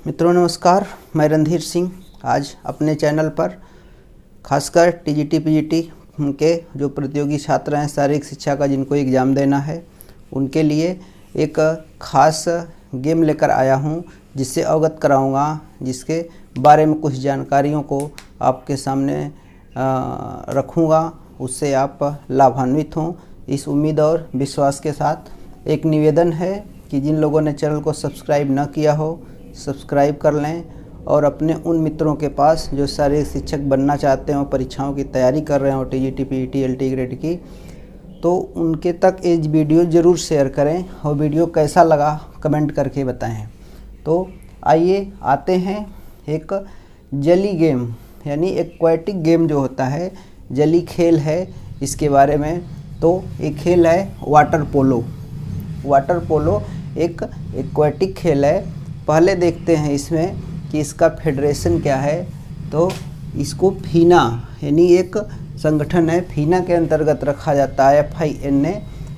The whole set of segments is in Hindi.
मित्रों नमस्कार, मैं रणधीर सिंह आज अपने चैनल पर खासकर टीजीटी पीजीटी के जो प्रतियोगी छात्र हैं शारीरिक शिक्षा का जिनको एग्ज़ाम देना है उनके लिए एक खास गेम लेकर आया हूं जिससे अवगत कराऊंगा, जिसके बारे में कुछ जानकारियों को आपके सामने रखूंगा, उससे आप लाभान्वित हों इस उम्मीद और विश्वास के साथ। एक निवेदन है कि जिन लोगों ने चैनल को सब्सक्राइब न किया हो सब्सक्राइब कर लें और अपने उन मित्रों के पास जो शारीरिक शिक्षक बनना चाहते हो, परीक्षाओं की तैयारी कर रहे हो टीजीटी पीजीटी एलटी ग्रेड की, तो उनके तक ये वीडियो ज़रूर शेयर करें और वीडियो कैसा लगा कमेंट करके बताएं। तो आइए आते हैं एक जली गेम यानी एक्वाटिक गेम जो होता है, जली खेल है, इसके बारे में। तो एक खेल है वाटर पोलो। वाटर पोलो एक एक्वाटिक खेल है। पहले देखते हैं इसमें कि इसका फेडरेशन क्या है। तो इसको फीना यानी एक संगठन है, फीना के अंतर्गत रखा जाता है, FINA।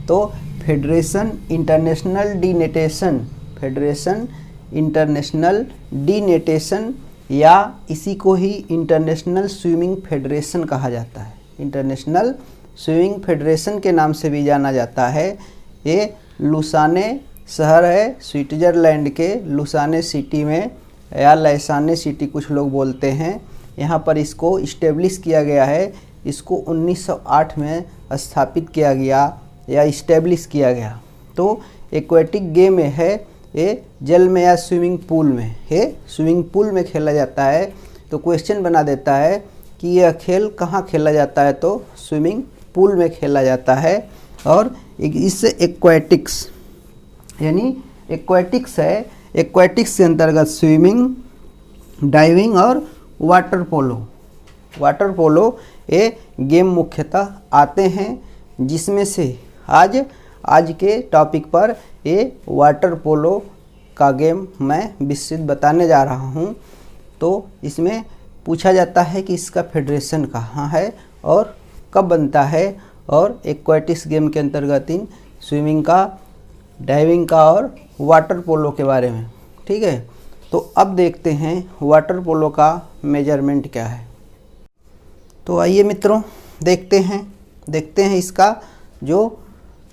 तो फेडरेशन इंटरनेशनल डी नेटेशन या इसी को ही इंटरनेशनल स्विमिंग फेडरेशन कहा जाता है। इंटरनेशनल स्विमिंग फेडरेशन के नाम से भी जाना जाता है। ये लुसाने शहर है स्विट्ज़रलैंड के लुसाने सिटी में, या लैसाने सिटी कुछ लोग बोलते हैं। यहाँ पर इसको इस्टेब्लिश किया गया है। इसको 1908 में स्थापित किया गया या इस्टेब्लिश किया गया। तो एक्वेटिक गेम है, ये जल में या स्विमिंग पूल में है, स्विमिंग पूल में खेला जाता है। तो क्वेश्चन बना देता है कि यह खेल कहाँ खेला जाता है, तो स्विमिंग पूल में खेला जाता है। और इससे एक्वेटिक्स यानी एक्वेटिक्स है, एक्वेटिक्स के अंतर्गत स्विमिंग, डाइविंग और वाटर पोलो। वाटर पोलो ये गेम मुख्यतः आते हैं, जिसमें से आज के टॉपिक पर ये वाटर पोलो का गेम मैं विस्तृत बताने जा रहा हूँ। तो इसमें पूछा जाता है कि इसका फेडरेशन कहाँ है और कब बनता है, और एक्वेटिक्स गेम के अंतर्गत इन स्विमिंग का, डाइविंग का और वाटर पोलो के बारे में। ठीक है, तो अब देखते हैं वाटर पोलो का मेजरमेंट क्या है। तो आइए मित्रों देखते हैं इसका जो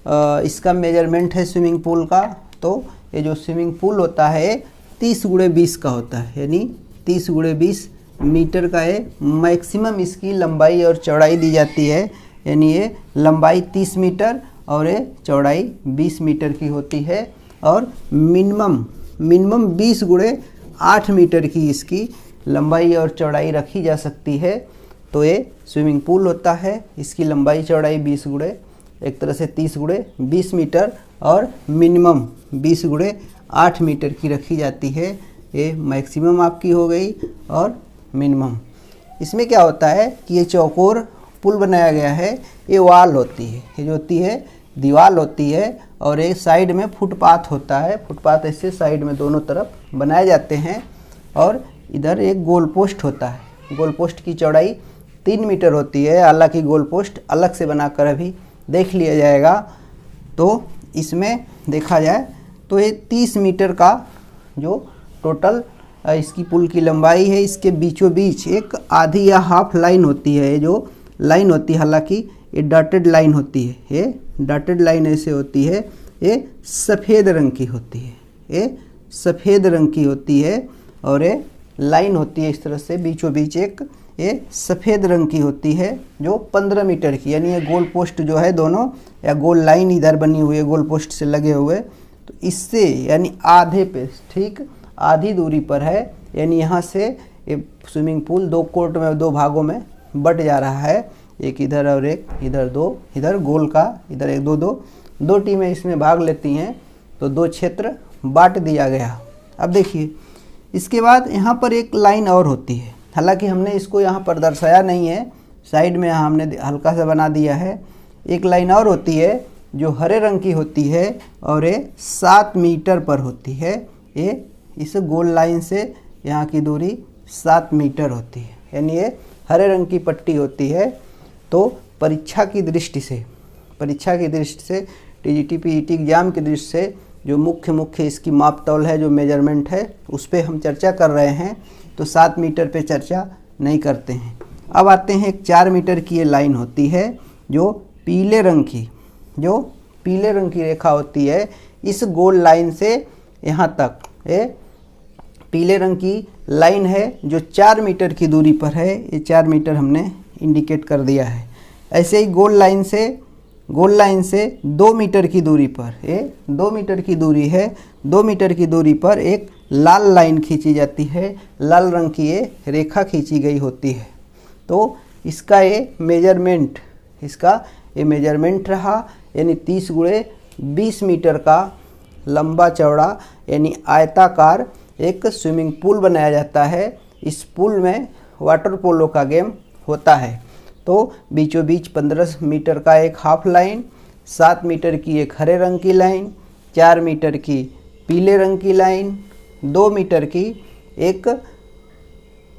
इसका मेजरमेंट है स्विमिंग पूल का। तो ये जो स्विमिंग पूल होता है 30x20 का होता है, यानी 30x20 मीटर का है। मैक्सिमम इसकी लंबाई और चौड़ाई दी जाती है, यानी ये लंबाई 30 मीटर और ये चौड़ाई 20 मीटर की होती है। और मिनिमम 20x8 मीटर की इसकी लंबाई और चौड़ाई रखी जा सकती है। तो ये स्विमिंग पूल होता है, इसकी लंबाई चौड़ाई 30x20 मीटर और मिनिमम 20x8 मीटर की रखी जाती है। ये मैक्सिमम आपकी हो गई और मिनिमम। इसमें क्या होता है कि ये चौकोर पुल बनाया गया है, ये वाल होती है, ये जो होती है दीवार होती है, और एक साइड में फुटपाथ होता है। फुटपाथ ऐसे साइड में दोनों तरफ बनाए जाते हैं। और इधर एक गोल पोस्ट होता है। गोल पोस्ट की चौड़ाई 3 मीटर होती है। हालांकि गोल पोस्ट अलग से बनाकर अभी देख लिया जाएगा। तो इसमें देखा जाए तो ये 30 मीटर का जो टोटल इसकी पुल की लंबाई है, इसके बीचों बीच एक आधी या हाफ लाइन होती है। ये जो लाइन होती है, हालांकि ये डॉटेड लाइन होती है, ये डॉटेड लाइन ऐसे होती है, ये सफ़ेद रंग की होती है, ये सफ़ेद रंग की होती है। और ये लाइन होती है इस तरह से बीचों बीच एक, ये सफ़ेद रंग की होती है जो 15 मीटर की, यानी ये गोल पोस्ट जो है दोनों, या गोल लाइन इधर बनी हुई है गोल पोस्ट से लगे हुए, तो इससे यानी आधे पे ठीक आधी दूरी पर है। यानी यहाँ से ये स्विमिंग पूल 2 कोर्ट में 2 भागों में बट जा रहा है, एक इधर और एक इधर, 2 इधर गोल का, इधर एक, 2 टीमें इसमें भाग लेती हैं। तो 2 क्षेत्र बांट दिया गया। अब देखिए इसके बाद यहाँ पर एक लाइन और होती है, हालांकि हमने इसको यहाँ पर दर्शाया नहीं है, साइड में यहाँ हमने हल्का सा बना दिया है। एक लाइन और होती है जो हरे रंग की होती है और ये 7 मीटर पर होती है। ये इस गोल लाइन से यहाँ की दूरी 7 मीटर होती है, यानी ये हरे रंग की पट्टी होती है। तो परीक्षा की दृष्टि से टीजीटी पीजीटी एग्जाम की दृष्टि से जो मुख्य इसकी मापतौल है, जो मेजरमेंट है, उस पर हम चर्चा कर रहे हैं। तो 7 मीटर पे चर्चा नहीं करते हैं। अब आते हैं एक 4 मीटर की ये लाइन होती है जो पीले रंग की रेखा होती है। इस गोल लाइन से यहाँ तक ये पीले रंग की लाइन है जो 4 मीटर की दूरी पर है। ये 4 मीटर हमने इंडिकेट कर दिया है। ऐसे ही गोल लाइन से 2 मीटर की दूरी पर, ये 2 मीटर की दूरी है, 2 मीटर की दूरी पर एक लाल लाइन खींची जाती है। लाल रंग की ये रेखा खींची गई होती है। तो इसका ये मेजरमेंट रहा, यानी 30 × 20 मीटर का लंबा चौड़ा यानी आयताकार एक स्विमिंग पूल बनाया जाता है। इस पूल में वाटर पोलो का गेम होता है। तो बीचों बीच 15 मीटर का एक हाफ लाइन, 7 मीटर की एक हरे रंग की लाइन, 4 मीटर की पीले रंग की लाइन, 2 मीटर की एक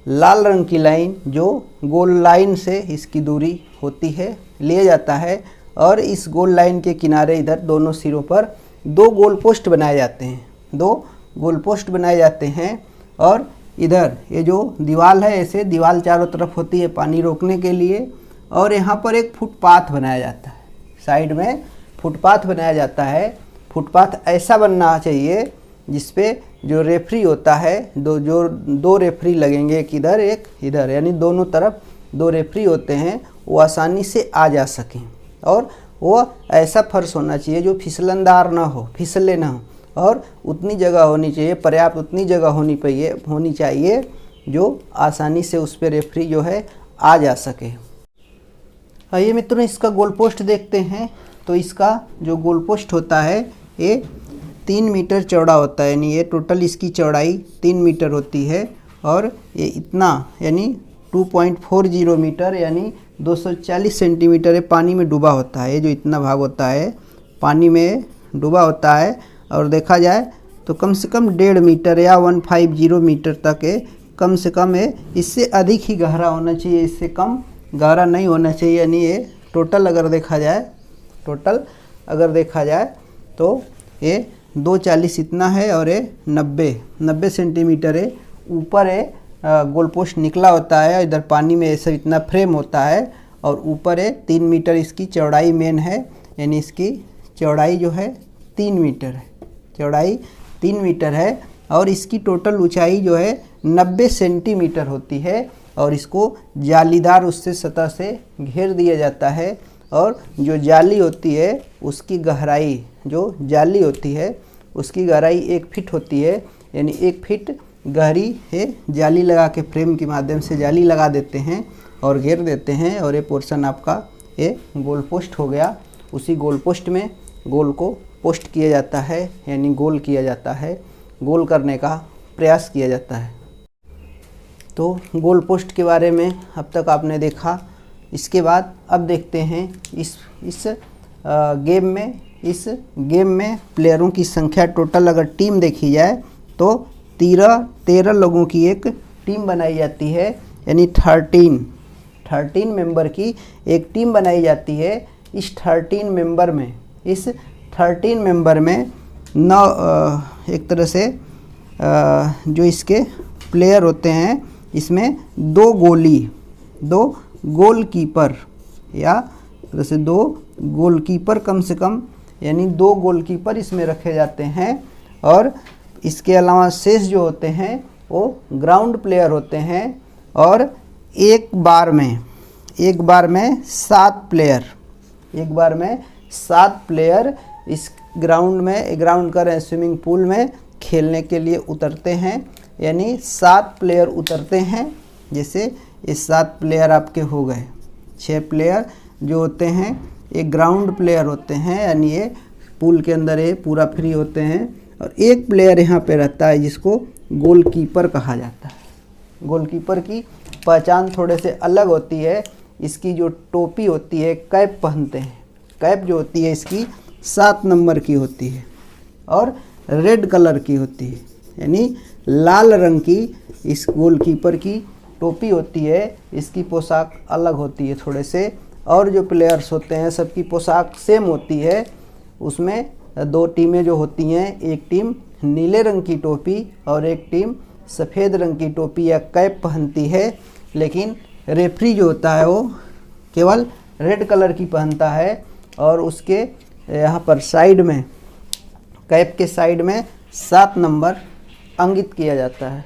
लाल रंग की लाइन जो गोल लाइन से इसकी दूरी होती है, लिया जाता है। और इस गोल लाइन के किनारे इधर दोनों सिरों पर 2 गोल पोस्ट बनाए जाते हैं, 2 गोल पोस्ट बनाए जाते हैं। और इधर ये जो दीवार है, ऐसे दीवार चारों तरफ होती है पानी रोकने के लिए। और यहाँ पर एक फुटपाथ बनाया जाता है, साइड में फुटपाथ बनाया जाता है। फुटपाथ ऐसा बनना चाहिए जिसपे जो रेफरी होता है, दो रेफरी लगेंगे, एक इधर एक इधर, यानी दोनों तरफ 2 रेफरी होते हैं, वो आसानी से आ जा सकें। और वो ऐसा फर्श होना चाहिए जो फिसलनदार ना हो, फिसले ना हो, और उतनी जगह होनी चाहिए, पर्याप्त उतनी जगह होनी चाहिए जो आसानी से उस पर रेफरी जो है आ जा सके। आइए मित्रों, इसका गोल पोस्ट देखते हैं। तो इसका जो गोल पोस्ट होता है ये 3 मीटर चौड़ा होता है, यानी ये टोटल इसकी चौड़ाई 3 मीटर होती है। और ये इतना यानी 2.40 मीटर यानी 240 सेंटीमीटर है, पानी में डूबा होता है। ये जो इतना भाग होता है पानी में डूबा होता है। और देखा जाए तो कम से कम 1.5 मीटर या 150 मीटर तक है, कम से कम है। इससे अधिक ही गहरा होना चाहिए, इससे कम गहरा नहीं होना चाहिए। यानी ये टोटल अगर देखा जाए तो ये 240 इतना है और ये 90 सेंटीमीटर है। ऊपर है गोल पोस्ट निकला होता है, इधर पानी में ऐसा इतना फ्रेम होता है। और ऊपर है 3 मीटर इसकी चौड़ाई मेन है, यानी इसकी चौड़ाई जो है 3 मीटर है, चौड़ाई 3 मीटर है। और इसकी टोटल ऊंचाई जो है 90 सेंटीमीटर होती है। और इसको जालीदार उससे सतह से घेर दिया जाता है। और जो जाली होती है उसकी गहराई, जो जाली होती है उसकी गहराई 1 फीट होती है, यानी 1 फीट गहरी है। जाली लगा के फ्रेम के माध्यम से जाली लगा देते हैं और घेर देते हैं। और ये पोर्शन आपका ये गोल पोस्ट हो गया। उसी गोल पोस्ट में गोल को पोस्ट किया जाता है, यानी गोल किया जाता है, गोल करने का प्रयास किया जाता है। तो गोल पोस्ट के बारे में अब तक आपने देखा। इसके बाद अब देखते हैं इस गेम में प्लेयरों की संख्या टोटल अगर टीम देखी जाए तो 13 लोगों की एक टीम बनाई जाती है, यानी 13 मेंबर की एक टीम बनाई जाती है। इस 13 मेंबर में 9 एक तरह से जो इसके प्लेयर होते हैं, इसमें 2 गोलकीपर या जैसे 2 गोलकीपर कम से कम, यानी 2 गोलकीपर इसमें रखे जाते हैं। और इसके अलावा शेष जो होते हैं वो ग्राउंड प्लेयर होते हैं। और एक बार में 7 प्लेयर इस ग्राउंड कर स्विमिंग पूल में खेलने के लिए उतरते हैं, यानी 7 प्लेयर उतरते हैं। जैसे ये 7 प्लेयर आपके हो गए। 6 प्लेयर जो होते हैं ये ग्राउंड प्लेयर होते हैं, यानी ये पूल के अंदर ये पूरा फ्री होते हैं। और एक प्लेयर यहाँ पे रहता है जिसको गोलकीपर कहा जाता है। गोलकीपर की पहचान थोड़े से अलग होती है। इसकी जो टोपी होती है, कैप पहनते हैं, कैप जो होती है इसकी 7 नंबर की होती है और रेड कलर की होती है, यानी लाल रंग की इस गोलकीपर की टोपी होती है। इसकी पोशाक अलग होती है थोड़े से, और जो प्लेयर्स होते हैं सबकी पोशाक सेम होती है। उसमें दो टीमें जो होती हैं, एक टीम नीले रंग की टोपी और एक टीम सफ़ेद रंग की टोपी या कैप पहनती है, लेकिन रेफरी जो होता है वो केवल रेड कलर की पहनता है और उसके यहाँ पर साइड में, कैप के साइड में 7 नंबर अंकित किया जाता है।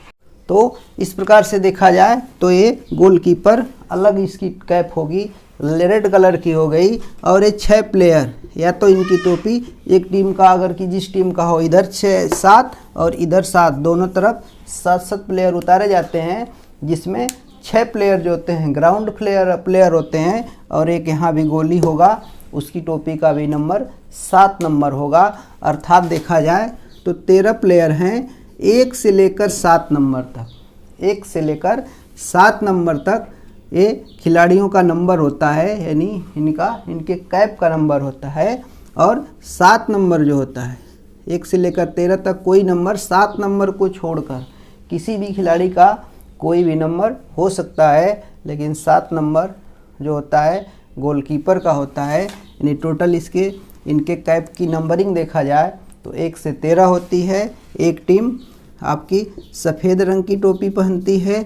तो इस प्रकार से देखा जाए तो ये गोलकीपर अलग इसकी कैप होगी, रेड कलर की हो गई, और ये 6 प्लेयर या तो इनकी टोपी एक टीम का अगर कि जिस टीम का हो इधर 6-7 और इधर 7, दोनों तरफ 7-7 प्लेयर उतारे जाते हैं, जिसमें 6 प्लेयर जो होते हैं ग्राउंड प्लेयर होते हैं और एक यहाँ भी गोली होगा, उसकी टोपी का भी नंबर 7 नंबर होगा। अर्थात देखा जाए तो 13 प्लेयर हैं 1 से लेकर 7 नंबर तक, 1 से लेकर 7 नंबर तक ये खिलाड़ियों का नंबर होता है, यानी इनके कैप का नंबर होता है। और 7 नंबर जो होता है 1 से लेकर 13 तक कोई नंबर 7 नंबर को छोड़कर किसी भी खिलाड़ी का कोई भी नंबर हो सकता है, लेकिन 7 नंबर जो होता है गोलकीपर का होता है। यानी टोटल इनके कैप की नंबरिंग देखा जाए तो 1 से 13 होती है। एक टीम आपकी सफ़ेद रंग की टोपी पहनती है,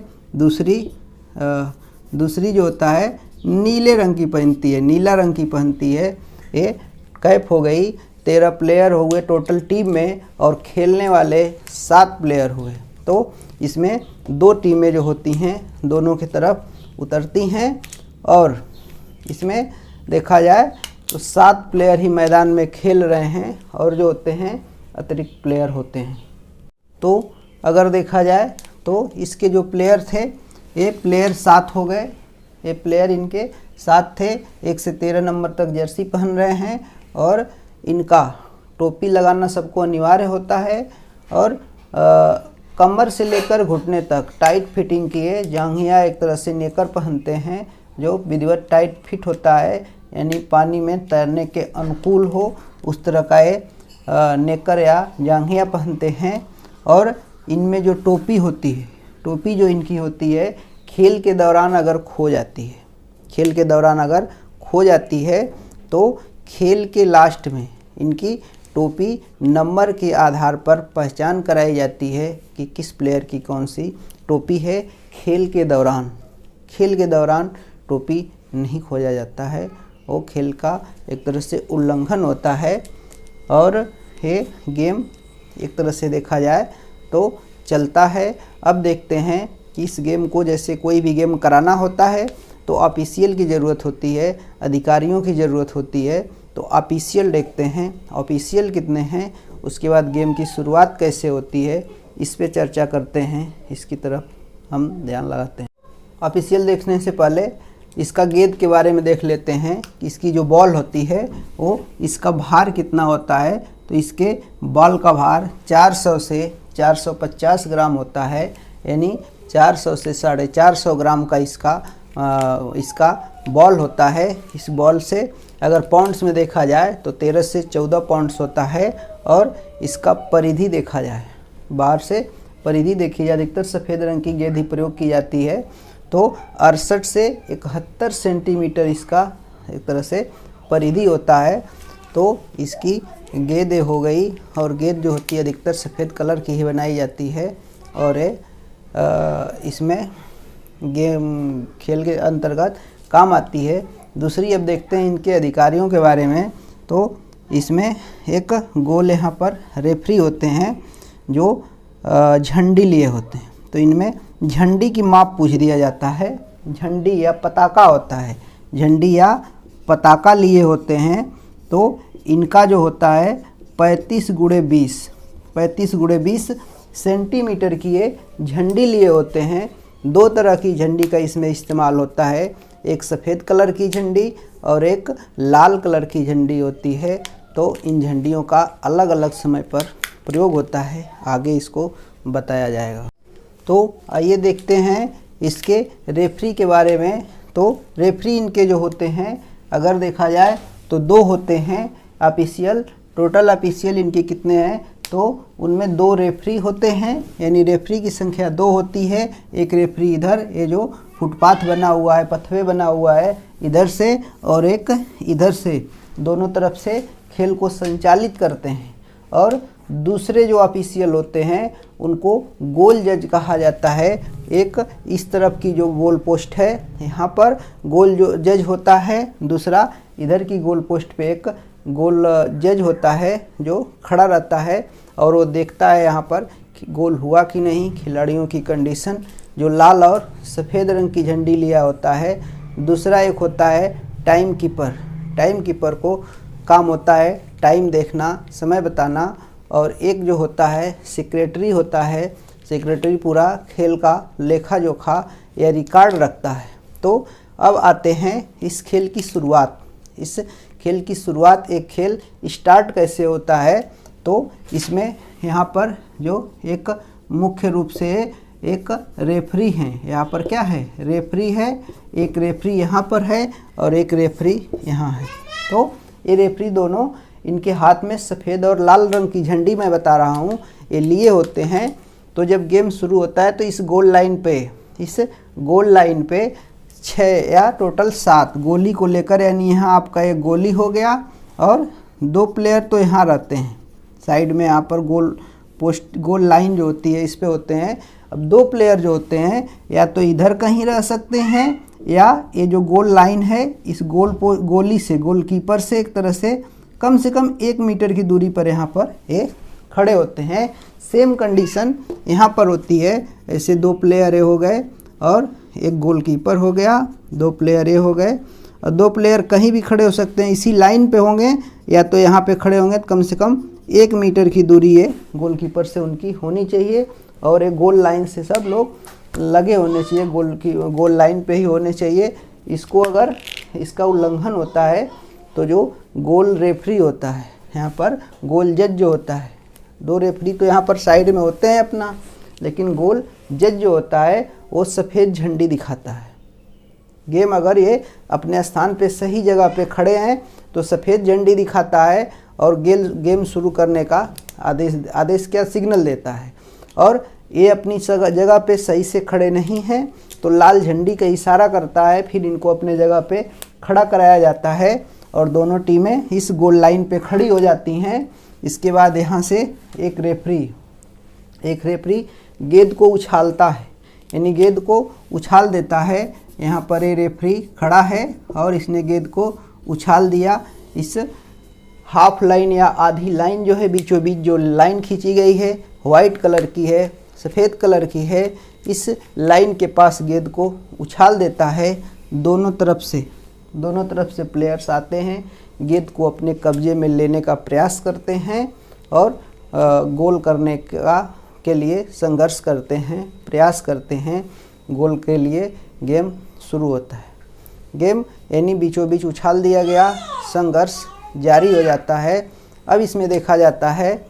दूसरी जो होता है नीले रंग की पहनती है, नीला रंग की पहनती है। ये कैप हो गई। 13 प्लेयर हो गए टोटल टीम में और खेलने वाले 7 प्लेयर हुए। तो इसमें 2 टीमें जो होती हैं दोनों की तरफ उतरती हैं और इसमें देखा जाए तो 7 प्लेयर ही मैदान में खेल रहे हैं और जो होते हैं अतिरिक्त प्लेयर होते हैं। तो अगर देखा जाए तो इसके जो प्लेयर थे ये प्लेयर 7 हो गए, ये प्लेयर इनके 7 थे। 1 से 13 नंबर तक जर्सी पहन रहे हैं और इनका टोपी लगाना सबको अनिवार्य होता है और कमर से लेकर घुटने तक टाइट फिटिंग किए जांघिया एक तरह से नेकर पहनते हैं जो विधिवत टाइट फिट होता है, यानी पानी में तैरने के अनुकूल हो उस तरह का ये नेकर या जांघिया पहनते हैं। और इनमें जो टोपी होती है, टोपी जो इनकी होती है खेल के दौरान अगर खो जाती है तो खेल के लास्ट में इनकी टोपी नंबर के आधार पर पहचान कराई जाती है कि किस प्लेयर की कौन सी टोपी है। खेल के दौरान टोपी नहीं खोजा जाता है, वो खेल का एक तरह से उल्लंघन होता है और ये गेम एक तरह से देखा जाए तो चलता है। अब देखते हैं कि इस गेम को जैसे कोई भी गेम कराना होता है तो ऑफिशियल की ज़रूरत होती है, अधिकारियों की ज़रूरत होती है। तो ऑफिशियल देखते हैं ऑफिशियल कितने हैं, उसके बाद गेम की शुरुआत कैसे होती है इस पे चर्चा करते हैं, इसकी तरफ हम ध्यान लगाते हैं। ऑफिशियल देखने से पहले इसका गेंद के बारे में देख लेते हैं कि इसकी जो बॉल होती है वो इसका भार कितना होता है। तो इसके बॉल का भार 400 से 450 ग्राम होता है, यानी 400 से 450 ग्राम का इसका बॉल होता है। इस बॉल से अगर पाउंड्स में देखा जाए तो 13 से 14 पाउंड्स होता है। और इसका परिधि देखा जाए, बाहर से परिधि देखी जाए, अधिकतर सफ़ेद रंग की गेंद ही प्रयोग की जाती है। तो 68 से 71 सेंटीमीटर इसका एक तरह से परिधि होता है। तो इसकी गेंद हो गई और गेंद जो होती है अधिकतर सफ़ेद कलर की ही बनाई जाती है और इसमें गेम खेल के अंतर्गत काम आती है। दूसरी अब देखते हैं इनके अधिकारियों के बारे में। तो इसमें एक गोल यहाँ पर रेफरी होते हैं जो झंडी लिए होते हैं। तो इनमें झंडी की माप पूछ दिया जाता है, झंडी या पताका होता है, झंडी या पताका लिए होते हैं। तो इनका जो होता है 35 गुणे 20 सेंटीमीटर की ये झंडी लिए होते हैं। 2 तरह की झंडी का इसमें इस्तेमाल होता है, एक सफ़ेद कलर की झंडी और एक लाल कलर की झंडी होती है। तो इन झंडियों का अलग अलग समय पर प्रयोग होता है, आगे इसको बताया जाएगा। तो आइए देखते हैं इसके रेफरी के बारे में। तो रेफरी इनके जो होते हैं अगर देखा जाए तो 2 होते हैं ऑफिशियल। टोटल ऑफिशियल इनके कितने हैं तो उनमें 2 रेफरी होते हैं, यानी रेफरी की संख्या 2 होती है। एक रेफरी इधर, ये जो फुटपाथ बना हुआ है, पथवे बना हुआ है इधर से, और एक इधर से, दोनों तरफ से खेल को संचालित करते हैं और दूसरे जो ऑफिशियल होते हैं उनको गोल जज कहा जाता है। एक इस तरफ की जो गोल पोस्ट है यहाँ पर गोल जो जज होता है, दूसरा इधर की गोल पोस्ट पे एक गोल जज होता है जो खड़ा रहता है और वो देखता है यहाँ पर गोल हुआ कि नहीं, खिलाड़ियों की कंडीशन। जो लाल और सफ़ेद रंग की झंडी लिया होता है। दूसरा एक होता है टाइम कीपर। टाइम कीपर को काम होता है टाइम देखना, समय बताना। और एक जो होता है सेक्रेटरी होता है। सेक्रेटरी पूरा खेल का लेखा जोखा या रिकॉर्ड रखता है। तो अब आते हैं इस खेल की शुरुआत। इस खेल की शुरुआत, एक खेल स्टार्ट कैसे होता है, तो इसमें यहाँ पर जो एक मुख्य रूप से एक रेफरी हैं। यहाँ पर क्या है, रेफरी है। एक रेफरी यहाँ पर है और एक रेफरी यहाँ है। तो ये रेफरी दोनों, इनके हाथ में सफ़ेद और लाल रंग की झंडी मैं बता रहा हूँ, ये लिए होते हैं। तो जब गेम शुरू होता है तो इस गोल लाइन पे 6 या टोटल 7 गोली को लेकर, यानी यहाँ आपका एक गोली हो गया और 2 प्लेयर तो यहाँ रहते हैं साइड में। यहाँ पर गोल लाइन जो होती है इस पे होते हैं। अब 2 प्लेयर जो होते हैं या तो इधर कहीं रह सकते हैं या ये जो गोल लाइन है इस गोली से, गोलकीपर से एक तरह से कम 1 मीटर की दूरी पर यहाँ पर ये खड़े होते हैं। सेम कंडीशन यहाँ पर होती है। ऐसे 2 प्लेयर ये हो गए और एक गोलकीपर हो गया, 2 प्लेयर ये हो गए और 2 प्लेयर कहीं भी खड़े हो सकते हैं, इसी लाइन पे होंगे या तो यहाँ पे खड़े होंगे। तो कम से कम 1 मीटर की दूरी ये गोलकीपर से उनकी होनी चाहिए और एक गोल लाइन से सब लोग लगे होने चाहिए, गोल लाइन पे ही होने चाहिए। इसको अगर इसका उल्लंघन होता है तो जो गोल रेफरी होता है, यहाँ पर गोल जज जो होता है, 2 रेफरी तो यहाँ पर साइड में होते हैं अपना, लेकिन गोल जज जो होता है वो सफ़ेद झंडी दिखाता है। गेम अगर ये अपने स्थान पे सही जगह पे खड़े हैं तो सफ़ेद झंडी दिखाता है और गेम शुरू करने का आदेश क्या सिग्नल देता है। और ये अपनी जगह पे सही से खड़े नहीं हैं तो लाल झंडी का इशारा करता है, फिर इनको अपने जगह पे खड़ा कराया जाता है और दोनों टीमें इस गोल लाइन पे खड़ी हो जाती हैं। इसके बाद यहाँ से एक रेफरी गेंद को उछालता है, यानी गेंद को उछाल देता है। यहाँ पर ये रेफरी खड़ा है और इसने गेंद को उछाल दिया। इस हाफ लाइन या आधी लाइन जो है, बीचों बीच जो लाइन खींची गई है वाइट कलर की है, सफ़ेद कलर की है, इस लाइन के पास गेंद को उछाल देता है। दोनों तरफ से प्लेयर्स आते हैं, गेंद को अपने कब्जे में लेने का प्रयास करते हैं और गोल करने के लिए संघर्ष करते हैं, प्रयास करते हैं। गोल के लिए गेम शुरू होता है। गेम यानी बीचों बीच उछाल दिया गया, संघर्ष जारी हो जाता है। अब इसमें देखा जाता है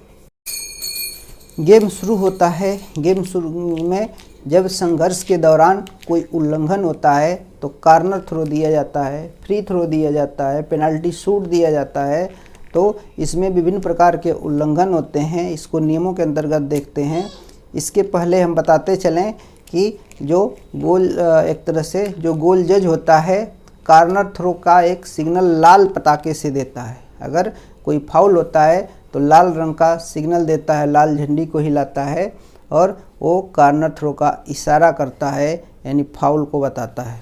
गेम शुरू होता है। गेम शुरू में जब संघर्ष के दौरान कोई उल्लंघन होता है तो कॉर्नर थ्रो दिया जाता है, फ्री थ्रो दिया जाता है, पेनल्टी शूट दिया जाता है। तो इसमें विभिन्न प्रकार के उल्लंघन होते हैं, इसको नियमों के अंतर्गत देखते हैं। इसके पहले हम बताते चलें कि जो एक तरह से जो गोल जज होता है कॉर्नर थ्रो का एक सिग्नल लाल पताके से देता है। अगर कोई फाउल होता है तो लाल रंग का सिग्नल देता है, लाल झंडी को हिलाता है और वो कॉर्नर थ्रो का इशारा करता है, यानी फाउल को बताता है।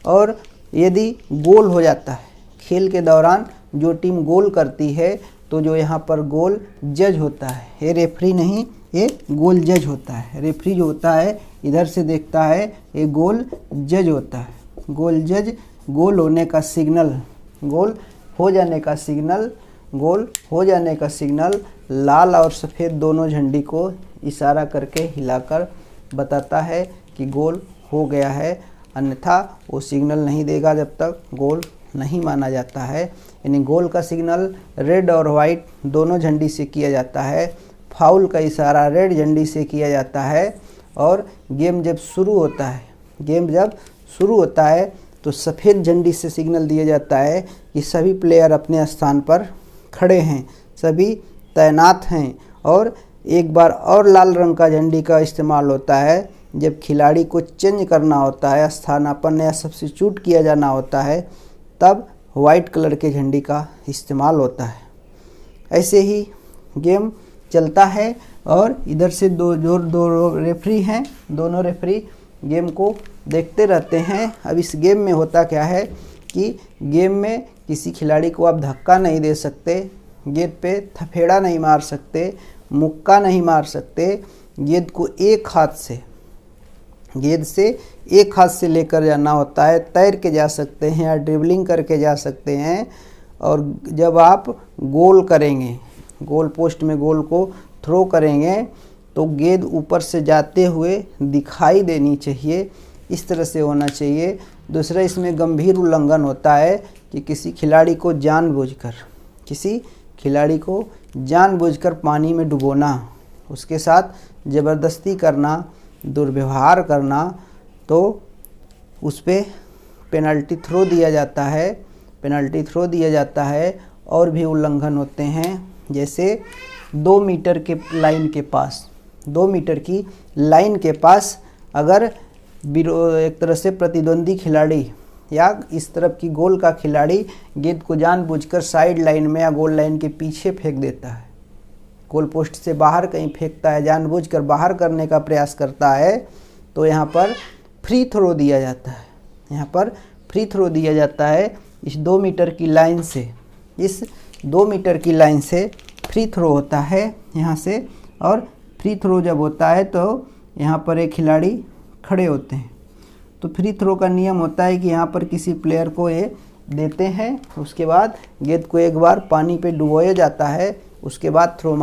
और यदि गोल हो जाता है खेल के दौरान, जो टीम गोल करती है तो जो यहाँ पर गोल जज होता है, ये रेफरी नहीं, ये गोल जज होता है। रेफरी जो होता है इधर से देखता है, ये गोल जज होता है। गोल जज गोल होने का सिग्नल, गोल हो जाने का सिग्नल लाल और सफ़ेद दोनों झंडी को इशारा करके हिलाकर बताता है कि गोल हो गया है, अन्यथा वो सिग्नल नहीं देगा जब तक गोल नहीं माना जाता है। यानी गोल का सिग्नल रेड और वाइट दोनों झंडी से किया जाता है, फाउल का इशारा रेड झंडी से किया जाता है। और गेम जब शुरू होता है तो सफ़ेद झंडी से सिग्नल दिया जाता है कि सभी प्लेयर अपने स्थान पर खड़े हैं, सभी तैनात हैं। और एक बार और लाल रंग का झंडी का इस्तेमाल होता है जब खिलाड़ी को चेंज करना होता है, स्थानापन्न या सब्स्टिट्यूट किया जाना होता है, तब वाइट कलर के झंडी का इस्तेमाल होता है। ऐसे ही गेम चलता है और इधर से दो रेफरी हैं, दोनों रेफरी गेम को देखते रहते हैं। अब इस गेम में होता क्या है कि गेम में किसी खिलाड़ी को आप धक्का नहीं दे सकते, गेंद पे थपेड़ा नहीं मार सकते, मुक्का नहीं मार सकते। गेंद को गेंद से एक हाथ से लेकर जाना होता है, तैर के जा सकते हैं या ड्रिबलिंग करके जा सकते हैं। और जब आप गोल करेंगे, गोल पोस्ट में गोल को थ्रो करेंगे तो गेंद ऊपर से जाते हुए दिखाई देनी चाहिए, इस तरह से होना चाहिए। दूसरा, इसमें गंभीर उल्लंघन होता है कि किसी खिलाड़ी को जानबूझकर पानी में डुबोना, उसके साथ ज़बरदस्ती करना, दुर्व्यवहार करना, तो उस पर पेनल्टी थ्रो दिया जाता है। और भी उल्लंघन होते हैं, जैसे 2 मीटर की लाइन के पास अगर एक तरह से प्रतिद्वंदी खिलाड़ी या इस तरफ की गोल का खिलाड़ी गेंद को जानबूझकर साइड लाइन में या गोल लाइन के पीछे फेंक देता है, गोल पोस्ट से बाहर कहीं फेंकता है, जानबूझकर बाहर करने का प्रयास करता है, तो यहाँ पर फ्री थ्रो दिया जाता है। इस 2 मीटर की लाइन से फ्री थ्रो होता है यहाँ से। और फ्री थ्रो जब होता है तो यहाँ पर एक खिलाड़ी खड़े होते हैं, तो फ्री थ्रो का नियम होता है कि यहाँ पर किसी प्लेयर को ये देते हैं, उसके बाद गेंद को एक बार पानी पे डुबोया जाता है, उसके बाद थ्रो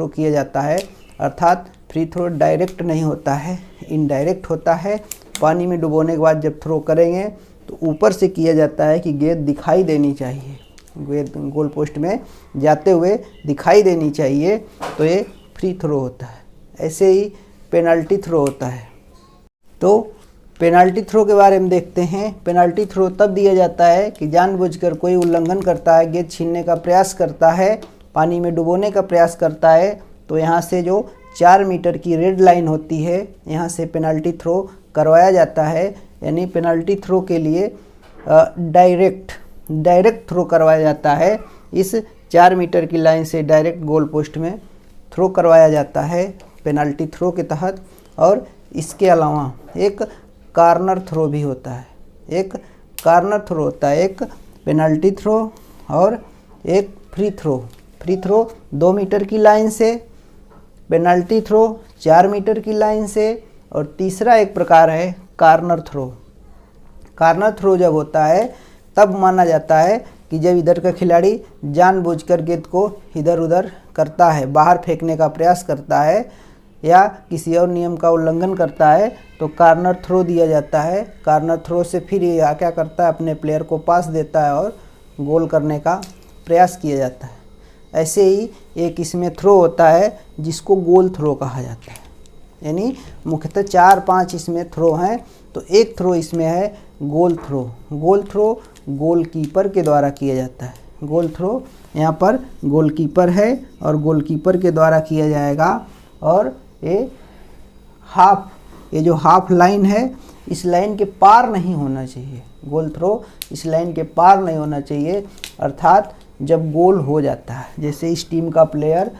किया जाता है। अर्थात फ्री थ्रो डायरेक्ट नहीं होता है, इनडायरेक्ट होता है। पानी में डुबोने के बाद जब थ्रो करेंगे तो ऊपर से किया जाता है कि गेंद दिखाई देनी चाहिए, गेंद गोल पोस्ट में जाते हुए दिखाई देनी चाहिए, तो ये फ्री थ्रो होता है। ऐसे ही पेनल्टी थ्रो होता है। तो पेनल्टी थ्रो के बारे में देखते हैं। पेनल्टी थ्रो तब दिया जाता है कि जानबूझकर कोई उल्लंघन करता है, गेंद छीनने का प्रयास करता है, पानी में डुबोने का प्रयास करता है, तो यहाँ से जो 4 मीटर की रेड लाइन होती है, यहाँ से पेनल्टी थ्रो करवाया जाता है। यानी पेनल्टी थ्रो के लिए डायरेक्ट थ्रो करवाया जाता है। इस 4 मीटर की लाइन से डायरेक्ट गोल पोस्ट में थ्रो करवाया जाता है पेनल्टी थ्रो के तहत। और इसके अलावा एक कॉर्नर थ्रो भी होता है, एक पेनल्टी थ्रो और एक फ्री थ्रो 2 मीटर की लाइन से, पेनल्टी थ्रो 4 मीटर की लाइन से, और तीसरा एक प्रकार है कॉर्नर थ्रो जब होता है तब माना जाता है कि जब इधर का खिलाड़ी जानबूझकर गेंद को इधर उधर करता है, बाहर फेंकने का प्रयास करता है या किसी और नियम का उल्लंघन करता है, तो कॉर्नर थ्रो दिया जाता है। कॉर्नर थ्रो से फिर ये क्या करता है, अपने प्लेयर को पास देता है और गोल करने का प्रयास किया जाता है। ऐसे ही एक इसमें थ्रो होता है जिसको गोल थ्रो कहा जाता है। यानी मुख्यतः 4-5 इसमें थ्रो हैं, तो एक थ्रो इसमें है गोल थ्रो गोलकीपर के द्वारा किया जाता है। गोल थ्रो यहाँ पर गोलकीपर है और गोलकीपर के द्वारा किया जाएगा। और ये जो हाफ लाइन है, इस लाइन के पार नहीं होना चाहिए। गोल थ्रो इस लाइन के पार नहीं होना चाहिए। अर्थात जब गोल हो जाता है, जैसे इस टीम का प्लेयर,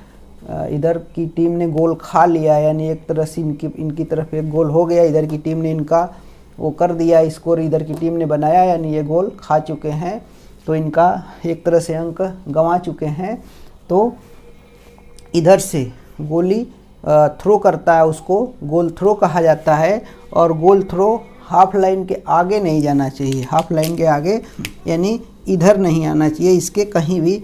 इधर की टीम ने गोल खा लिया, यानी एक तरह से इनकी तरफ एक गोल हो गया, इधर की टीम ने इनका वो कर दिया, स्कोर इधर की टीम ने बनाया, यानी ये गोल खा चुके हैं, तो इनका एक तरह से अंक गंवा चुके हैं। तो इधर से गोली थ्रो करता है, उसको गोल थ्रो कहा जाता है। और गोल थ्रो हाफ लाइन के आगे नहीं जाना चाहिए, हाफ लाइन के आगे यानी इधर नहीं आना चाहिए, इसके कहीं भी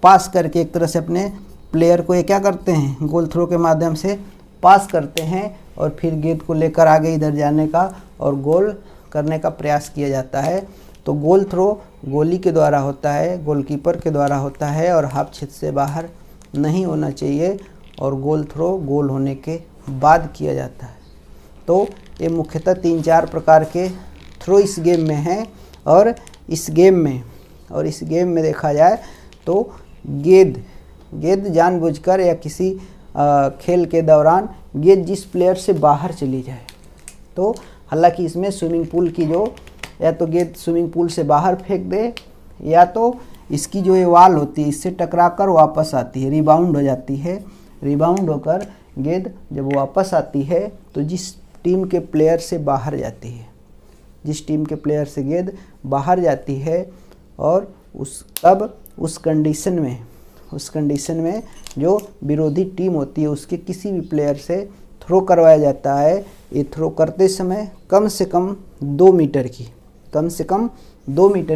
पास करके एक तरह से अपने प्लेयर को ये क्या करते हैं, गोल थ्रो के माध्यम से पास करते हैं और फिर गेंद को लेकर आगे इधर जाने का और गोल करने का प्रयास किया जाता है। तो गोल थ्रो गोली के द्वारा होता है, गोलकीपर के द्वारा होता है और हाफ क्षेत्र से बाहर नहीं होना चाहिए, और गोल थ्रो गोल होने के बाद किया जाता है। तो ये मुख्यतः 3-4 प्रकार के थ्रो इस गेम में हैं। और इस गेम में देखा जाए तो गेंद जानबूझकर या किसी खेल के दौरान गेंद जिस प्लेयर से बाहर चली जाए, तो हालांकि इसमें स्विमिंग पूल की जो या तो गेंद स्विमिंग पूल से बाहर फेंक दे या तो इसकी जो ये वाल होती है इससे टकराकर वापस आती है, रिबाउंड हो जाती है। रिबाउंड होकर गेंद जब वापस आती है तो जिस टीम के प्लेयर से बाहर जाती है, जिस टीम के प्लेयर से गेंद बाहर जाती है और उस कंडीशन में जो विरोधी टीम होती है उसके किसी भी प्लेयर से थ्रो करवाया जाता है। ये थ्रो करते समय कम से कम 2 मीटर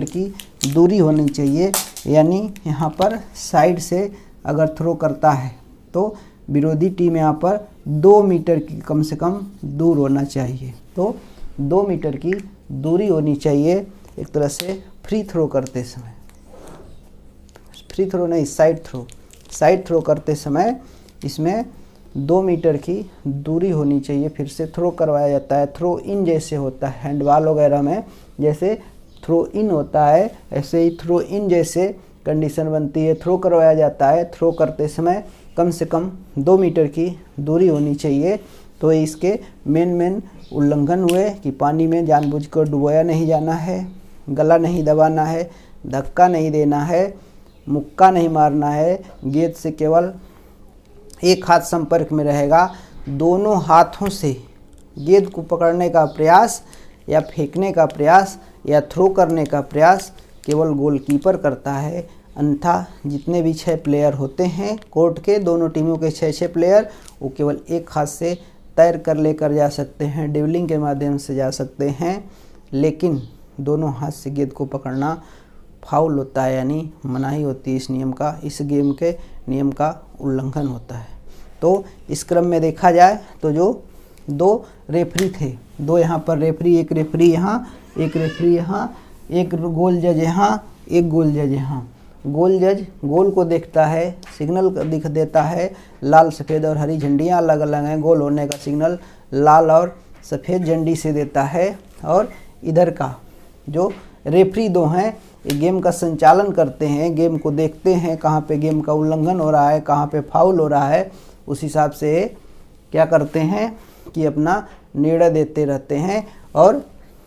की दूरी होनी चाहिए। यानी यहाँ पर साइड से अगर थ्रो करता है तो विरोधी टीम यहाँ पर 2 मीटर की कम से कम दूर होना चाहिए। तो 2 मीटर की दूरी होनी चाहिए एक तरह से फ्री थ्रो करते समय, फ्री थ्रो नहीं साइड थ्रो करते समय इसमें 2 मीटर की दूरी होनी चाहिए। फिर से थ्रो करवाया जाता है, थ्रो इन जैसे होता है हैंडबॉल वगैरह में जैसे थ्रो इन होता है ऐसे ही थ्रो इन जैसे कंडीशन बनती है। थ्रो करवाया जाता है, थ्रो करते समय कम से कम 2 मीटर की दूरी होनी चाहिए। तो इसके मेन उल्लंघन हुए कि पानी में जानबूझकर डुबोया नहीं जाना है, गला नहीं दबाना है, धक्का नहीं देना है, मुक्का नहीं मारना है, गेंद से केवल एक हाथ संपर्क में रहेगा। दोनों हाथों से गेंद को पकड़ने का प्रयास या फेंकने का प्रयास या थ्रो करने का प्रयास केवल गोलकीपर करता है। अन्यथा जितने भी 6 प्लेयर होते हैं कोर्ट के, दोनों टीमों के 6 प्लेयर, वो केवल एक हाथ से तैर कर लेकर जा सकते हैं, ड्रिबलिंग के माध्यम से जा सकते हैं, लेकिन दोनों हाथ से गेंद को पकड़ना फाउल होता है, यानी मनाही होती है। इस गेम के नियम का उल्लंघन होता है। तो इस क्रम में देखा जाए तो जो 2 रेफरी थे, 2 यहाँ पर रेफरी, एक रेफरी यहाँ, एक रेफरी यहाँ, एक गोल जज यहाँ, एक गोल जज यहाँ। गोल जज गोल को देखता है, सिग्नल दिख देता है, लाल सफ़ेद और हरी झंडियाँ अलग अलग हैं। गोल होने का सिग्नल लाल और सफ़ेद झंडी से देता है। और इधर का जो रेफरी 2 हैं ये गेम का संचालन करते हैं, गेम को देखते हैं कहाँ पे गेम का उल्लंघन हो रहा है, कहाँ पे फाउल हो रहा है। उस हिसाब से क्या करते हैं कि अपना निर्णय देते रहते हैं। और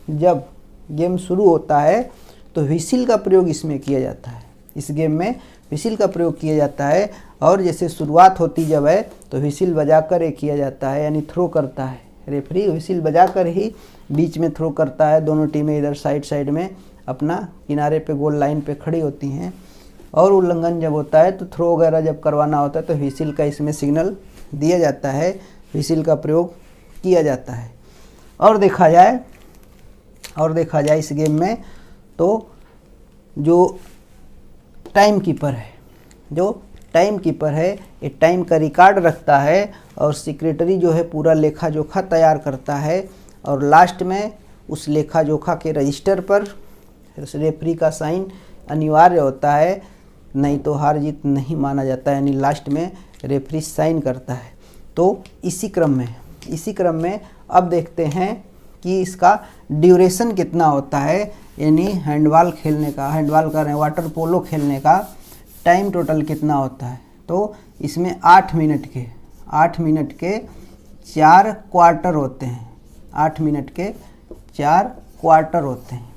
जब गेम शुरू होता है तो व्हिसिल का प्रयोग इसमें किया जाता है। इस गेम में व्हिसिल का प्रयोग किया जाता है। और जैसे शुरुआत होती जब है तो व्हिसिल बजाकर ये किया जाता है, यानी थ्रो करता है रेफरी, व्हिसिल बजाकर ही बीच में थ्रो करता है। दोनों टीमें इधर साइड में अपना किनारे पे गोल लाइन पे खड़ी होती हैं। और उल्लंघन जब होता है तो थ्रो वगैरह जब करवाना होता है तो व्हिसिल का इसमें सिग्नल दिया जाता है, व्हिसिल का प्रयोग किया जाता है। और देखा जाए इस गेम में तो जो टाइम कीपर है ये टाइम का रिकॉर्ड रखता है और सेक्रेटरी जो है पूरा लेखा जोखा तैयार करता है। और लास्ट में उस लेखा जोखा के रजिस्टर पर रेफरी का साइन अनिवार्य होता है, नहीं तो हार जीत नहीं माना जाता है, यानी लास्ट में रेफरी साइन करता है। तो इसी क्रम में अब देखते हैं कि इसका ड्यूरेशन कितना होता है, यानी हैंडबॉल का वाटर पोलो खेलने का टाइम टोटल कितना होता है। तो इसमें 8 मिनट के 4 क्वार्टर होते हैं। 8 मिनट के 4 क्वार्टर होते हैं।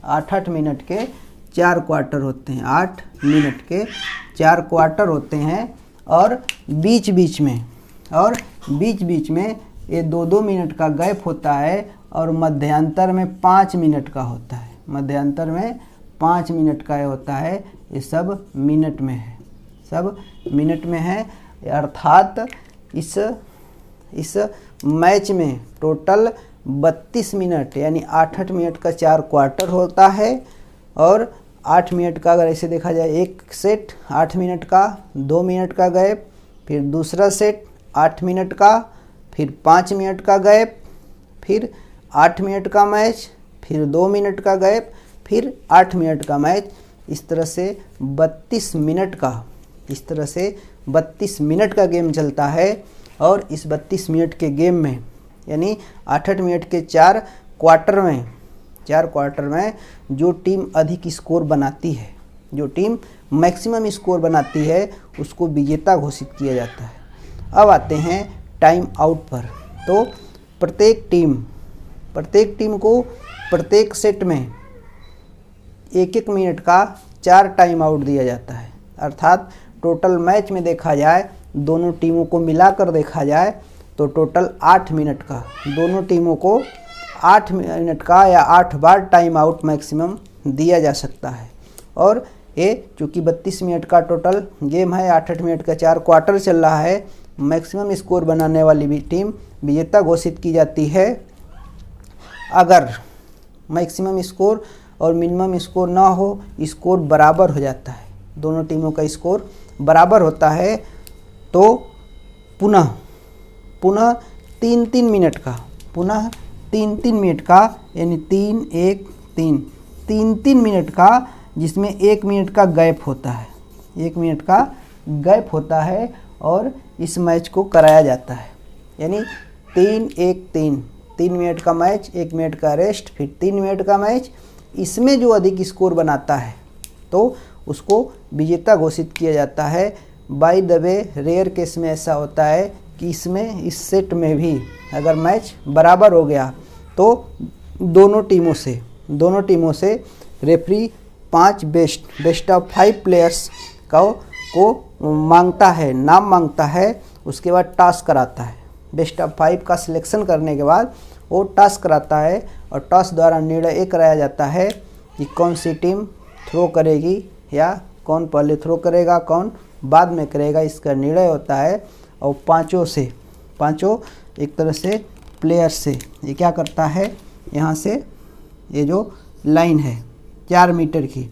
8 मिनट के 4 क्वार्टर होते हैं। 8 मिनट के 4 क्वार्टर होते हैं। और बीच बीच में ये 2-2 मिनट का गैप होता है। और मध्यांतर में 5 मिनट का होता है। मध्यांतर में 5 मिनट का होता है। ये सब मिनट में है। अर्थात इस मैच में टोटल 32 मिनट यानी 8 मिनट का 4 क्वार्टर होता है। और 8 मिनट का अगर ऐसे देखा जाए, एक सेट 8 मिनट का, 2 मिनट का गैप, फिर दूसरा सेट 8 मिनट का, फिर 5 मिनट का गैप, फिर 8 मिनट का मैच, फिर 2 मिनट का गैप, फिर 8 मिनट का मैच। इस तरह से 32 मिनट का गेम चलता है। और इस 32 मिनट के गेम में यानी 8 मिनट के 4 क्वार्टर में जो टीम अधिक स्कोर बनाती है, जो टीम मैक्सिमम स्कोर बनाती है, उसको विजेता घोषित किया जाता है। अब आते हैं टाइम आउट पर। तो प्रत्येक टीम को प्रत्येक सेट में 1-1 मिनट का 4 टाइम आउट दिया जाता है। अर्थात टोटल मैच में देखा जाए, दोनों टीमों को मिलाकर देखा जाए तो टोटल 8 मिनट का, दोनों टीमों को 8 मिनट का या 8 बार टाइम आउट मैक्सिमम दिया जा सकता है। और ये चूँकि 32 मिनट का टोटल गेम है, 8-8 मिनट का 4 क्वार्टर चल रहा है, मैक्सिमम स्कोर बनाने वाली भी टीम विजेता घोषित की जाती है। अगर मैक्सिमम स्कोर और मिनिमम स्कोर ना हो, स्कोर बराबर हो जाता है, दोनों टीमों का स्कोर बराबर होता है, तो पुनः 3-3 मिनट का, पुनः 3-3 मिनट का, यानी 3-1-3 मिनट का, जिसमें 1 मिनट का गैप होता है, 1 मिनट का गैप होता है और इस मैच को कराया जाता है। यानी 3-1-3, 3 मिनट का मैच, 1 मिनट का रेस्ट, फिर 3 मिनट का मैच। इसमें जो अधिक स्कोर बनाता है तो उसको विजेता घोषित किया जाता है। By the way, rare case में ऐसा होता है कि इसमें, इस सेट में भी अगर मैच बराबर हो गया तो दोनों टीमों से रेफरी 5 बेस्ट ऑफ 5 प्लेयर्स को मांगता है, नाम मांगता है। उसके बाद टॉस कराता है। बेस्ट ऑफ 5 का सिलेक्शन करने के बाद वो टॉस कराता है और टॉस द्वारा निर्णय ये कराया जाता है कि कौन सी टीम थ्रो करेगी या कौन पहले थ्रो करेगा, कौन बाद में करेगा, इसका निर्णय होता है। और पांचों एक तरह से प्लेयर से ये क्या करता है, यहाँ से ये जो लाइन है 4 मीटर की,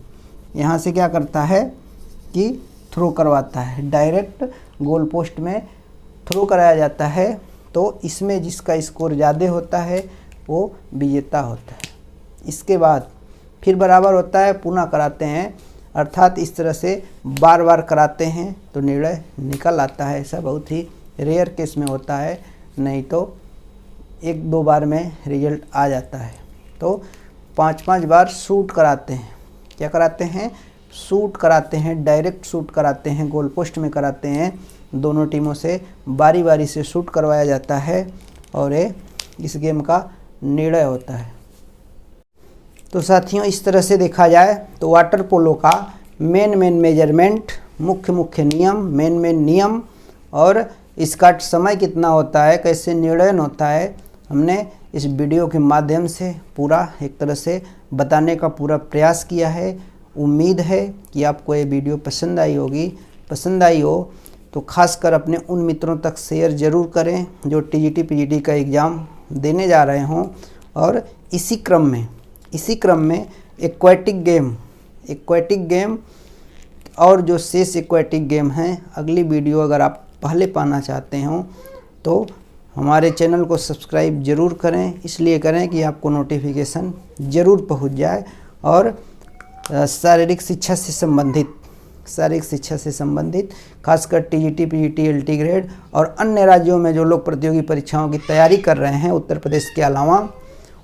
यहाँ से क्या करता है कि थ्रो करवाता है, डायरेक्ट गोल पोस्ट में थ्रो कराया जाता है। तो इसमें जिसका स्कोर ज़्यादा होता है वो विजेता होता है। इसके बाद फिर बराबर होता है, पुनः कराते हैं, अर्थात इस तरह से बार बार कराते हैं तो निर्णय निकल आता है। ऐसा बहुत ही रेयर केस में होता है, नहीं तो 1-2 बार में रिजल्ट आ जाता है। तो 5-5 बार शूट कराते हैं। क्या कराते हैं? शूट कराते हैं, डायरेक्ट शूट कराते हैं, गोल पोस्ट में कराते हैं। दोनों टीमों से बारी बारी से शूट करवाया जाता है और ये इस गेम का निर्णय होता है। तो साथियों, इस तरह से देखा जाए तो वाटर पोलो का मेन मेजरमेंट, मुख्य नियम और इसका समय कितना होता है, कैसे निर्णय होता है, हमने इस वीडियो के माध्यम से पूरा एक तरह से बताने का पूरा प्रयास किया है। उम्मीद है कि आपको ये वीडियो पसंद आई होगी। पसंद आई हो तो खासकर अपने उन मित्रों तक शेयर ज़रूर करें जो टीजीटी पीजीटी का एग्ज़ाम देने जा रहे हों। और इसी क्रम में एक्वाटिक गेम और जो शेष एक्वाटिक गेम हैं, अगली वीडियो अगर आप पहले पाना चाहते हो तो हमारे चैनल को सब्सक्राइब ज़रूर करें। इसलिए करें कि आपको नोटिफिकेशन ज़रूर पहुंच जाए। और शारीरिक शिक्षा से संबंधित खासकर टीजीटी पीजीटी एलटी ग्रेड और अन्य राज्यों में जो लोग प्रतियोगी परीक्षाओं की तैयारी कर रहे हैं उत्तर प्रदेश के अलावा,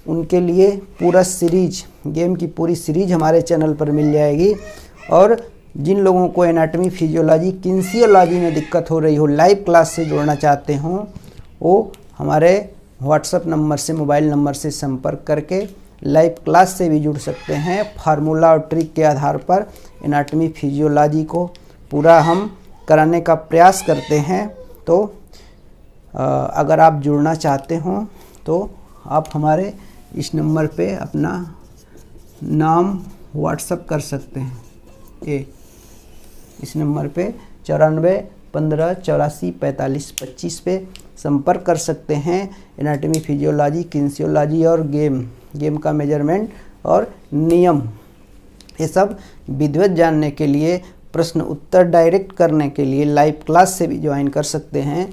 उनके लिए पूरा सीरीज, गेम की पूरी सीरीज हमारे चैनल पर मिल जाएगी। और जिन लोगों को एनाटॉमी, फिजियोलॉजी, किन्सियोलॉजी में दिक्कत हो रही हो, लाइव क्लास से जुड़ना चाहते हों, वो हमारे व्हाट्सएप नंबर से, मोबाइल नंबर से संपर्क करके लाइव क्लास से भी जुड़ सकते हैं। फार्मूला और ट्रिक के आधार पर एनाटॉमी, फिजियोलॉजी को पूरा हम कराने का प्रयास करते हैं। तो अगर आप जुड़ना चाहते हों तो आप हमारे इस नंबर पे अपना नाम व्हाट्सएप कर सकते हैं। इस नंबर पे 94 15 84 45 25 पे संपर्क कर सकते हैं। एनाटॉमी, फिजियोलॉजी, किन्सियोलॉजी और गेम का मेजरमेंट और नियम, ये सब विधिवत जानने के लिए, प्रश्न उत्तर डायरेक्ट करने के लिए लाइव क्लास से भी ज्वाइन कर सकते हैं।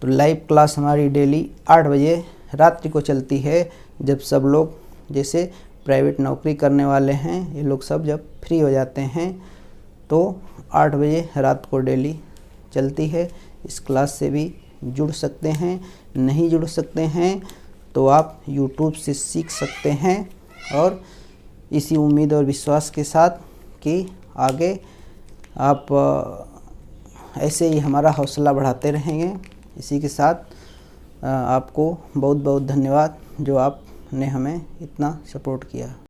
तो लाइव क्लास हमारी डेली 8 बजे रात्रि को चलती है, जब सब लोग, जैसे प्राइवेट नौकरी करने वाले हैं, ये लोग सब जब फ्री हो जाते हैं तो 8 बजे रात को डेली चलती है। इस क्लास से भी जुड़ सकते हैं। नहीं जुड़ सकते हैं तो आप YouTube से सीख सकते हैं। और इसी उम्मीद और विश्वास के साथ कि आगे आप ऐसे ही हमारा हौसला बढ़ाते रहेंगे। इसी के साथ आपको बहुत बहुत धन्यवाद जो आपने हमें इतना सपोर्ट किया।